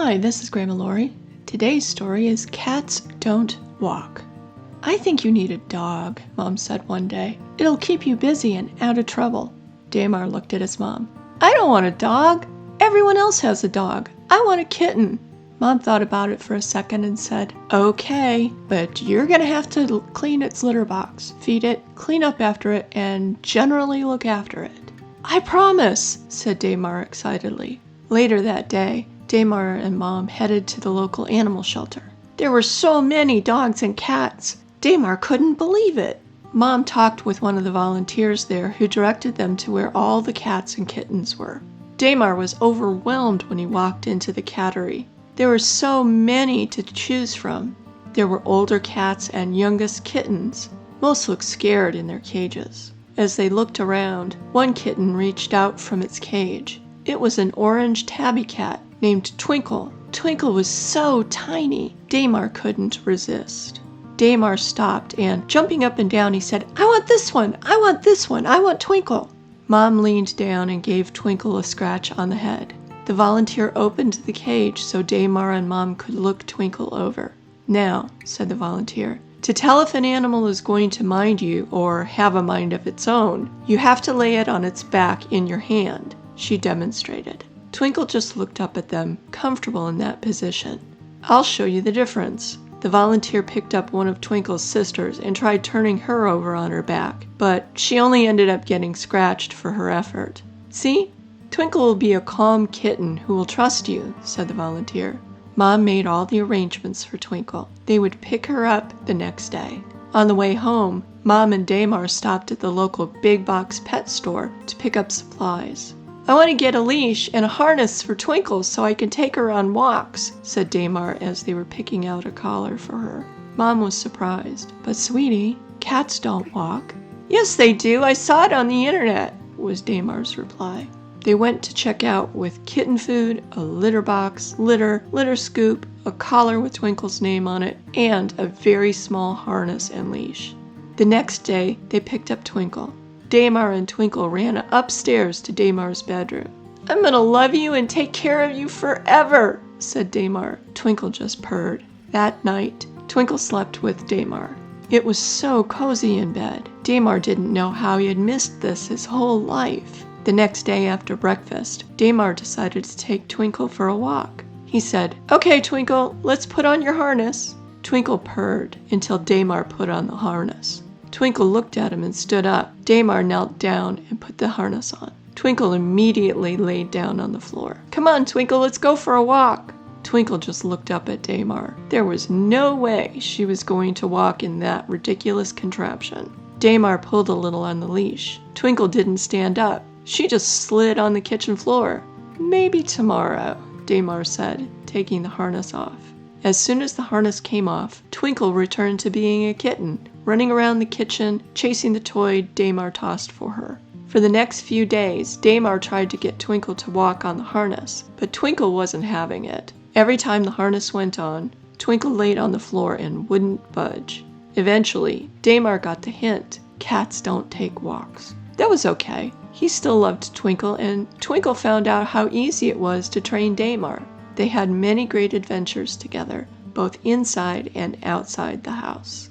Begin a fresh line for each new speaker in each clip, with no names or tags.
Hi, this is Grandma Lori. Today's story is Cats Don't Walk. I think you need a dog, Mom said one day. It'll keep you busy and out of trouble. Damar looked at his mom. I don't want a dog. Everyone else has a dog. I want a kitten. Mom thought about it for a second and said, Okay, but you're going to have to clean its litter box, feed it, clean up after it, and generally look after it. I promise, said Damar excitedly. Later that day, Damar and Mom headed to the local animal shelter. There were so many dogs and cats. Damar couldn't believe it. Mom talked with one of the volunteers there who directed them to where all the cats and kittens were. Damar was overwhelmed when he walked into the cattery. There were so many to choose from. There were older cats and youngest kittens. Most looked scared in their cages. As they looked around, one kitten reached out from its cage. It was an orange tabby cat named Twinkle. Twinkle was so tiny, Damar couldn't resist. Damar stopped and, jumping up and down, he said, I want this one! I want this one! I want Twinkle! Mom leaned down and gave Twinkle a scratch on the head. The volunteer opened the cage so Damar and Mom could look Twinkle over. Now, said the volunteer, to tell if an animal is going to mind you or have a mind of its own, you have to lay it on its back in your hand. She demonstrated. Twinkle just looked up at them, comfortable in that position. I'll show you the difference. The volunteer picked up one of Twinkle's sisters and tried turning her over on her back, but she only ended up getting scratched for her effort. See? Twinkle will be a calm kitten who will trust you, said the volunteer. Mom made all the arrangements for Twinkle. They would pick her up the next day. On the way home, Mom and Damar stopped at the local big box pet store to pick up supplies. I want to get a leash and a harness for Twinkle so I can take her on walks, said Damar as they were picking out a collar for her. Mom was surprised. But sweetie, cats don't walk. Yes, they do. I saw it on the internet, was Damar's reply. They went to check out with kitten food, a litter box, litter scoop, a collar with Twinkle's name on it, and a very small harness and leash. The next day, they picked up Twinkle. Damar and Twinkle ran upstairs to Damar's bedroom. I'm gonna love you and take care of you forever, said Damar. Twinkle just purred. That night, Twinkle slept with Damar. It was so cozy in bed. Damar didn't know how he had missed this his whole life. The next day after breakfast, Damar decided to take Twinkle for a walk. He said, Okay, Twinkle, let's put on your harness. Twinkle purred until Damar put on the harness. Twinkle looked at him and stood up. Damar knelt down and put the harness on. Twinkle immediately laid down on the floor. Come on, Twinkle, let's go for a walk. Twinkle just looked up at Damar. There was no way she was going to walk in that ridiculous contraption. Damar pulled a little on the leash. Twinkle didn't stand up. She just slid on the kitchen floor. Maybe tomorrow, Damar said, taking the harness off. As soon as the harness came off, Twinkle returned to being a kitten, running around the kitchen, chasing the toy Damar tossed for her. For the next few days, Damar tried to get Twinkle to walk on the harness, but Twinkle wasn't having it. Every time the harness went on, Twinkle laid on the floor and wouldn't budge. Eventually, Damar got the hint. Cats don't take walks. That was okay. He still loved Twinkle, and Twinkle found out how easy it was to train Damar. They had many great adventures together, both inside and outside the house.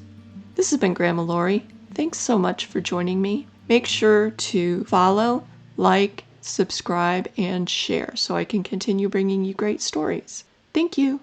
This has been Grandma Lori. Thanks so much for joining me. Make sure to follow, like, subscribe, and share so I can continue bringing you great stories. Thank you.